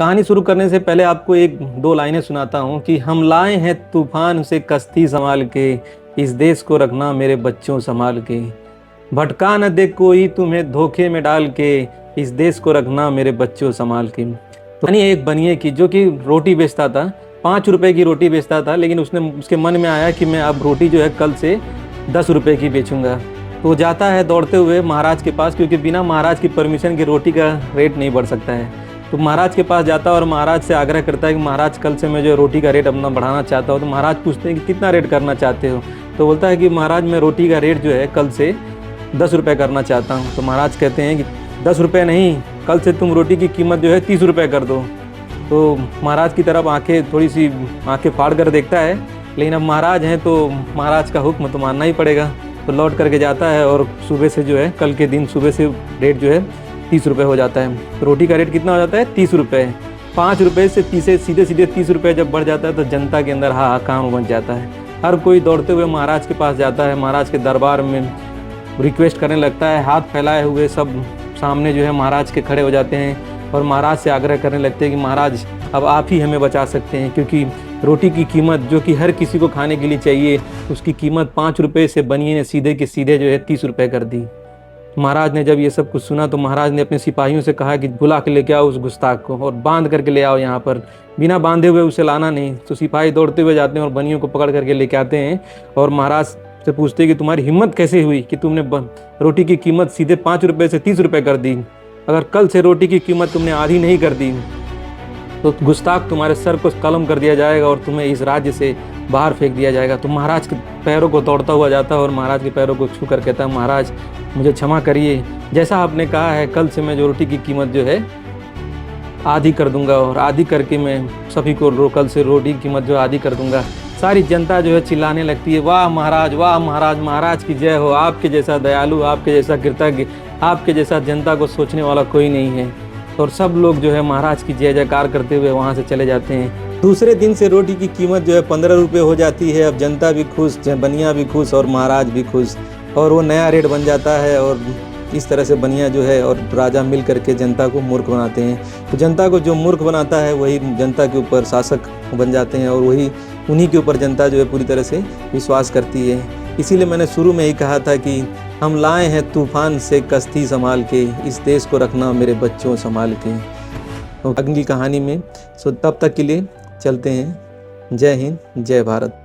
कहानी शुरू करने से पहले आपको एक दो लाइनें सुनाता हूँ कि हम लाए हैं तूफान से कश्ती संभाल के, इस देश को रखना मेरे बच्चों संभाल के। भटका न दे कोई तुम्हें धोखे में डाल के, इस देश को रखना मेरे बच्चों संभाल के। तो कहानी एक बनिए की जो कि रोटी बेचता था, 5 रुपए की रोटी बेचता था, लेकिन उसके मन में आया कि मैं अब रोटी जो है कल से 10 रुपए की बेचूंगा। तो वो जाता है दौड़ते हुए महाराज के पास, क्योंकि बिना महाराज की परमिशन के रोटी का रेट नहीं बढ़ सकता है। तो महाराज के पास जाता है और महाराज से आग्रह करता है कि महाराज कल से मैं जो रोटी का रेट अपना बढ़ाना चाहता हूँ। तो महाराज पूछते हैं कि कितना रेट करना चाहते हो। तो बोलता है कि महाराज मैं रोटी का रेट जो है कल से 10 रुपये करना चाहता हूँ। तो महाराज कहते हैं कि 10 रुपये नहीं, कल से तुम रोटी की कीमत जो है 30 रुपये कर दो। तो महाराज की तरफ आंखें फाड़ कर देखता है, लेकिन अब महाराज हैं तो महाराज का हुक्म तो मानना ही पड़ेगा। तो लौट करके जाता है और सुबह से जो है कल के दिन सुबह से रेट जो है 30 रुपये हो जाता है। तो रोटी का रेट कितना हो जाता है? 30 रुपये। 5 रुपये से सीधे 30 रुपये जब बढ़ जाता है तो जनता के अंदर हाहाकार मच जाता है। हर कोई दौड़ते हुए महाराज के पास जाता है, महाराज के दरबार में रिक्वेस्ट करने लगता है। हाथ फैलाए हुए सब सामने जो है महाराज के खड़े हो जाते हैं और महाराज से आग्रह करने लगते हैं कि महाराज अब आप ही हमें बचा सकते हैं, क्योंकि रोटी की कीमत जो कि हर किसी को खाने के लिए चाहिए, उसकी कीमत 5 रुपये से बनिए ने सीधे के सीधे जो है 30 रुपये कर दी। महाराज ने जब ये सब कुछ सुना तो महाराज ने अपने सिपाहियों से कहा कि बुला के लेके आओ उस गुस्ताख को और बांध करके ले आओ यहाँ पर। बिना बांधे हुए उसे लाना नहीं। तो सिपाही दौड़ते हुए जाते हैं और बनियों को पकड़ करके लेके आते हैं और महाराज से पूछते हैं कि तुम्हारी हिम्मत कैसे हुई कि तुमने रोटी की कीमत सीधे 5 रुपये से 30 रुपये कर दी। अगर कल से रोटी की कीमत तुमने आधी नहीं कर दी तो गुस्ताख तुम्हारे सर को कलम कर दिया जाएगा और तुम्हें इस राज्य से बाहर फेंक दिया जाएगा। तो महाराज के पैरों को दौड़ता हुआ जाता है और महाराज के पैरों को छू कर कहता है, महाराज मुझे क्षमा करिए, जैसा आपने कहा है कल से मैं जो रोटी की कीमत जो है आधी कर दूंगा और आधी करके मैं सभी को कल से रोटी की कीमत जो आधी कर दूंगा। सारी जनता जो है चिल्लाने लगती है, वाह महाराज, वाह महाराज, महाराज की जय हो, आपके जैसा दयालु, आपके जैसा कृतज्ञ, आपके जैसा जनता को सोचने वाला कोई नहीं है। और सब लोग जो है महाराज की जय जयकार करते हुए वहाँ से चले जाते हैं। दूसरे दिन से रोटी की कीमत जो है 15 रुपये हो जाती है। अब जनता भी खुश, बनिया भी खुश और महाराज भी खुश, और वो नया रेट बन जाता है। और इस तरह से बनिया जो है और राजा मिल करके जनता को मूर्ख बनाते हैं। तो जनता को जो मूर्ख बनाता है वही जनता के ऊपर शासक बन जाते हैं और वही उन्हीं के ऊपर जनता जो है पूरी तरह से विश्वास करती है। इसीलिए मैंने शुरू में ही कहा था कि हम लाए हैं तूफान से कश्ती संभाल के, इस देश को रखना मेरे बच्चों संभाल के। तो अगली कहानी में तब तक के लिए चलते हैं। जय हिंद, जय भारत।